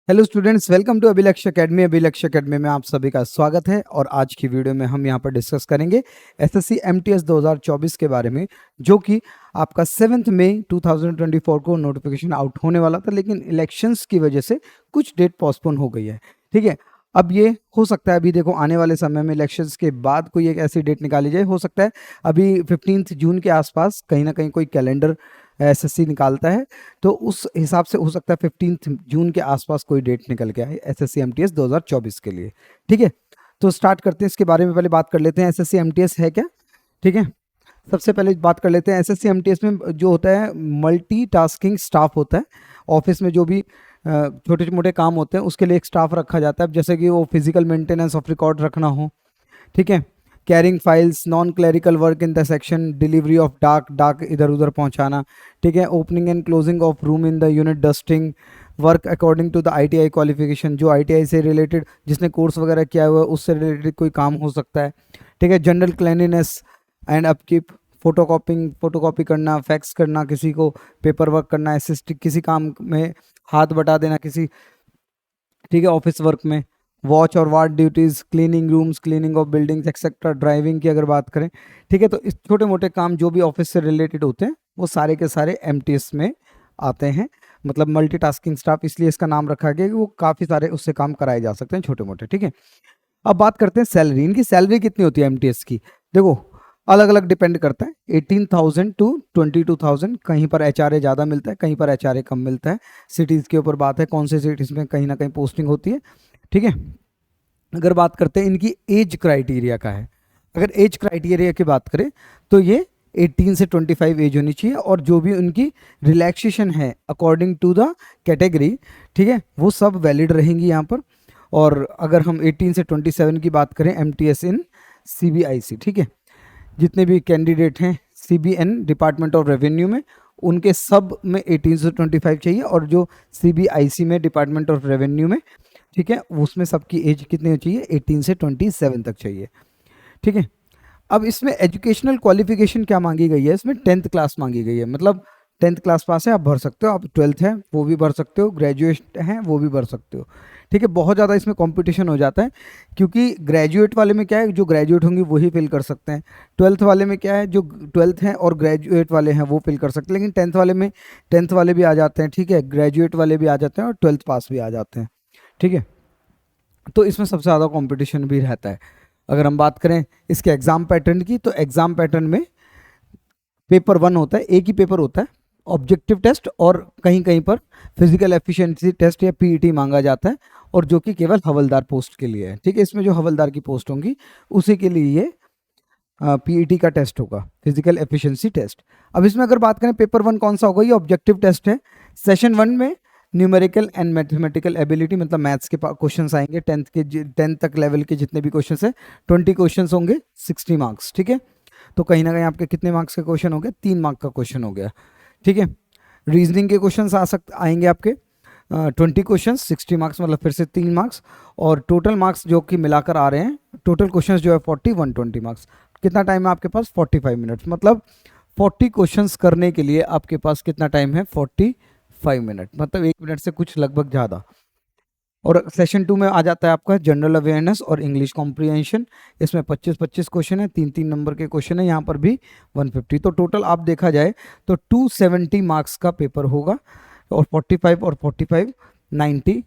Hello students, welcome to अभिलक्ष्य academy. अभिलक्ष्य academy में आप सभी का स्वागत है और आज की वीडियो में हम यहाँ पर डिस्कस करेंगे एसएससी एमटीएस 2024 के बारे में, जो कि आपका 7 मई 2024 को नोटिफिकेशन आउट होने वाला था, लेकिन इलेक्शंस की वजह से कुछ डेट पोस्टपोन हो गई है। ठीक है, अब ये हो सकता है, अभी देखो आने वाले समय में इलेक्शंस के बाद कोई एक ऐसी डेट निकाली जाए। हो सकता है अभी 15 जून के आसपास कहीं ना कहीं कोई कैलेंडर एसएससी निकालता है, तो उस हिसाब से हो सकता है 15 जून के आसपास कोई डेट निकल के आए एसएससी एमटीएस 2024 के लिए। ठीक है, तो स्टार्ट करते हैं। इसके बारे में पहले बात कर लेते हैं, एसएससी एमटीएस है क्या। ठीक है, सबसे पहले बात कर लेते हैं एसएससी एमटीएस में जो होता है मल्टीटास्किंग स्टाफ होता है। ऑफिस में जो भी छोटे मोटे काम होते हैं उसके लिए एक स्टाफ रखा जाता है, जैसे कि वो फिजिकल मेंटेनेंस ऑफ रिकॉर्ड रखना हो। ठीक है, carrying files, non clerical work in the section, delivery of डाक इधर उधर पहुंचाना। ठीक है, opening and closing of room in the unit, dusting, work according to the ITI qualification, जो आईटीआई से रिलेटेड जिसने कोर्स वगैरह किया हुआ है उससे रिलेटेड कोई काम हो सकता है। ठीक है, general cleanliness and upkeep, photocopy करना, फैक्स करना, किसी को पेपर वर्क करना, असिस्ट किसी काम में हाथ बटा देना किसी। ठीक है, ऑफिस वर्क में वॉच और ward duties, cleaning rooms, cleaning of buildings etcetera, driving की अगर बात करें। ठीक है, तो इस छोटे मोटे काम जो भी ऑफिस से रिलेटेड होते हैं वो सारे के सारे एमटीएस में आते हैं। मतलब मल्टीटास्किंग स्टाफ, इसलिए इसका नाम रखा गया कि वो काफ़ी सारे उससे काम कराए जा सकते हैं छोटे मोटे। ठीक है, अब बात करते हैं सैलरी। इनकी सैलरी कितनी होती है एमटीएस की, देखो अलग अलग डिपेंड करता है, 18,000 टू 22,000। कहीं पर एचआरए ज़्यादा मिलता है, कहीं पर एचआरए कम मिलता है। सिटीज़ के ऊपर बात है, कौन से सिटीज़ में कहीं ना कहीं पोस्टिंग होती है। ठीक है, अगर बात करते हैं इनकी एज क्राइटेरिया का है, अगर एज क्राइटेरिया की बात करें तो ये 18 से 25 एज होनी चाहिए, और जो भी उनकी रिलैक्सेशन है अकॉर्डिंग टू द कैटेगरी, ठीक है, वो सब वैलिड रहेंगी यहाँ पर। और अगर हम 18 से 27 की बात करें एमटीएस इन सीबीआईसी, ठीक है, जितने भी कैंडिडेट हैं सीबीएन डिपार्टमेंट ऑफ रेवेन्यू में, उनके सब में 18 से 25 चाहिए, और जो सीबीआईसी में डिपार्टमेंट ऑफ रेवेन्यू में, ठीक है, उसमें सबकी एज कितनी चाहिए, 18 से 27 तक चाहिए। ठीक है, अब इसमें एजुकेशनल क्वालिफिकेशन क्या मांगी गई है, इसमें 10th क्लास मांगी गई है। मतलब 10th क्लास पास है आप भर सकते हो, आप 12th है वो भी भर सकते हो, ग्रेजुएट हैं वो भी भर सकते हो। ठीक है, बहुत ज़्यादा इसमें कंपटीशन हो जाता है, क्योंकि ग्रेजुएट वाले में क्या है, जो ग्रेजुएट होंगे वही फिल कर सकते हैं। 12th वाले में क्या है, जो 12th हैं और ग्रेजुएट वाले हैं वो फिल कर सकते हैं, लेकिन 10th वाले में 10th वाले भी आ जाते हैं। ठीक है, ग्रेजुएट वाले भी आ जाते हैं और 12th पास भी आ जाते हैं। ठीक है, तो इसमें सबसे ज़्यादा कंपटीशन भी रहता है। अगर हम बात करें इसके एग्ज़ाम पैटर्न की, तो एग्ज़ाम पैटर्न में पेपर 1 होता है, एक ही पेपर होता है, ऑब्जेक्टिव टेस्ट, और कहीं कहीं पर फिजिकल एफिशिएंसी टेस्ट या पीईटी मांगा जाता है, और जो कि केवल हवलदार पोस्ट के लिए है। ठीक है, इसमें जो हवलदार की पोस्ट होंगी उसी के लिए ये पीईटी का टेस्ट होगा, फिजिकल एफिशिएंसी टेस्ट। अब इसमें अगर बात करें पेपर 1 कौन सा होगा, ये ऑब्जेक्टिव टेस्ट है। सेशन 1 में न्यूमेरिकल एंड मैथमेटिकल एबिलिटी, मतलब मैथ्स के क्वेश्चंस आएंगे, 10th तक लेवल के जितने भी क्वेश्चंस है, 20 क्वेश्चंस होंगे, 60 मार्क्स। ठीक है, तो कहीं ना कहीं आपके कितने मार्क्स का क्वेश्चन हो गया, 3 मार्क का क्वेश्चन हो गया। ठीक है, रीजनिंग के क्वेश्चन आएंगे आपके 20 क्वेश्चन, 60 मार्क्स, मतलब फिर से 3 मार्क्स, और टोटल मार्क्स जो कि मिलाकर आ रहे हैं, टोटल क्वेश्चन जो है 40, 120 मार्क्स। कितना टाइम है आपके पास, 45 मिनट्स, मतलब 40 क्वेश्चंस करने के लिए आपके पास कितना टाइम है, 45 मिनट, मतलब 1 मिनट से कुछ लगभग ज़्यादा। और सेशन 2 में आ जाता है आपका जनरल अवेयरनेस और इंग्लिश कॉम्प्रिहेंशन। इसमें 25-25 क्वेश्चन है, 3-3 नंबर के क्वेश्चन है, यहाँ पर भी 150। तो टोटल आप देखा जाए तो 270 मार्क्स का पेपर होगा, और 45 और 45 90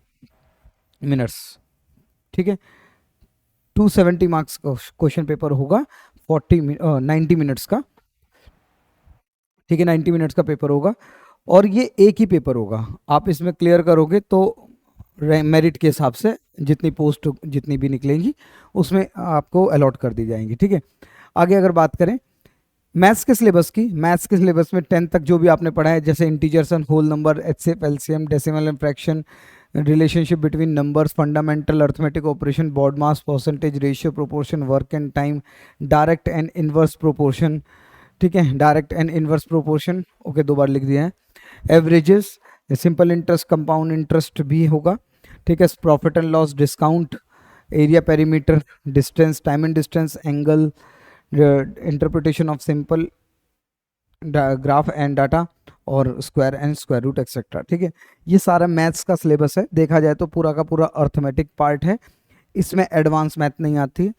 मिनट्स। ठीक है, 270 मार्क्स का क्वेश्चन पेपर होगा, 90 मिनट्स का। ठीक है, 90 मिनट्स का पेपर होगा, और ये एक ही पेपर होगा। आप इसमें क्लियर करोगे तो मेरिट के हिसाब से जितनी पोस्ट जितनी भी निकलेंगी उसमें आपको अलॉट कर दी जाएंगी। ठीक है, आगे अगर बात करें मैथ्स के सिलेबस की, मैथ्स के सिलेबस में 10th तक जो भी आपने पढ़ा है, जैसे integers and whole number, HCF, LCM, decimal and fraction, relationship between numbers, fundamental arithmetic operation, BODMAS, percentage, ratio, proportion, work and time, direct and inverse proportion. ठीक है, direct and inverse proportion, okay, 2 बार लिख दिया है। Averages, simple interest, compound interest भी होगा। ठीक है, profit and loss, discount, area, perimeter, distance, time and distance, angle, interpretation of simple graph and data, और square and square root etcetera. ठीक है, ये सारा मैथ्स का सिलेबस है, देखा जाए तो पूरा का पूरा अर्थमेटिक पार्ट है, इसमें एडवांस मैथ नहीं आती।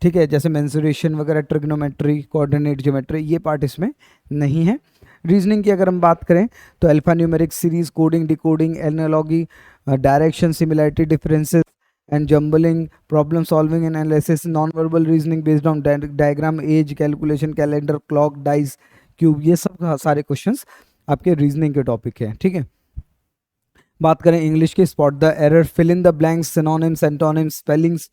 ठीक है, जैसे मेंसुरेशन वगैरह, ट्रिग्नोमेट्री, कोऑर्डिनेट ज्योमेट्री, ये पार्ट इसमें नहीं है। रीजनिंग की अगर हम बात करें तो alpha numeric series, coding, decoding, analogy, direction, similarity, differences and jumbling, problem solving and analysis, non verbal reasoning based on diagram, age calculation, calendar, clock, dice, cube, ये सब सारे क्वेश्चंस आपके रीजनिंग के टॉपिक हैं। ठीक है, बात करें इंग्लिश की, spot the error, fill in the blanks, synonyms, antonyms, spellings,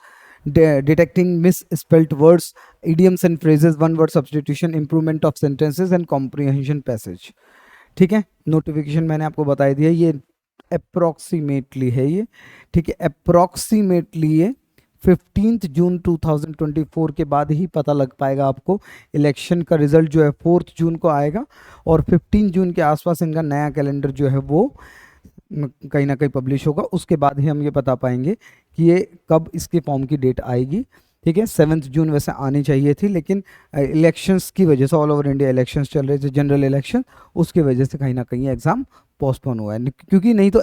detecting mis spelled words, idioms and phrases, one word substitution, improvement of sentences and comprehension passage. ठीक है, नोटिफिकेशन मैंने आपको बता दिया, ये अप्रोक्सीमेटली है ये। ठीक है, अप्रोक्सीमेटली ये 15 जून 2024 के बाद ही पता लग पाएगा आपको। इलेक्शन का रिजल्ट जो है 4 जून को आएगा और 15 जून के आसपास इनका नया कैलेंडर जो है वो कहीं ना कहीं पब्लिश होगा, उसके बाद ही हम ये बता पाएंगे कि ये कब इसके फॉर्म की डेट आएगी। ठीक है, 7 जून वैसे आनी चाहिए थी, लेकिन इलेक्शंस की वजह से, ऑल ओवर इंडिया इलेक्शंस चल रहे थे, जनरल इलेक्शन, उसकी वजह से कहीं ना कहीं एग्ज़ाम पोस्टपोन हुआ है। क्योंकि नहीं तो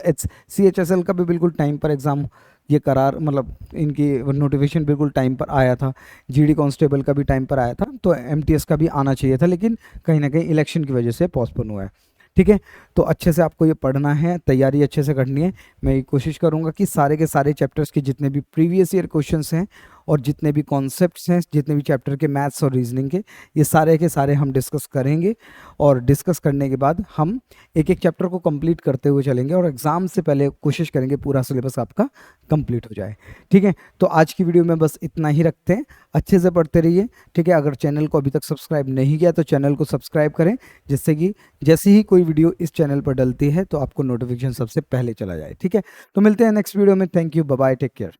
CHSL का भी बिल्कुल टाइम पर एग्ज़ाम, ये करार मतलब इनकी नोटिफिकेशन बिल्कुल टाइम पर आया था, GD कांस्टेबल का भी टाइम पर आया था, तो MTS का भी आना चाहिए था, लेकिन कहीं ना कहीं इलेक्शन की वजह से पोस्टपोन हुआ है। ठीक है, तो अच्छे से आपको ये पढ़ना है, तैयारी अच्छे से करनी है। मैं ये कोशिश करूंगा कि सारे के सारे चैप्टर्स के जितने भी प्रीवियस ईयर क्वेश्चंस हैं और जितने भी कॉन्सेप्ट्स हैं, जितने भी चैप्टर के मैथ्स और रीजनिंग के, ये सारे के सारे हम डिस्कस करेंगे। और डिस्कस करने के बाद हम एक एक चैप्टर को कंप्लीट करते हुए चलेंगे और एग्ज़ाम से पहले कोशिश करेंगे पूरा सिलेबस आपका कंप्लीट हो जाए। ठीक है, तो आज की वीडियो में बस इतना ही रखते हैं, अच्छे से पढ़ते रहिए। ठीक है, अगर चैनल को अभी तक सब्सक्राइब नहीं किया तो चैनल को सब्सक्राइब करें, जिससे कि जैसे ही कोई वीडियो इस चैनल पर डलती है तो आपको नोटिफिकेशन सबसे पहले चला जाए। ठीक है, तो मिलते हैं नेक्स्ट वीडियो में। Thank you, bye bye, take care.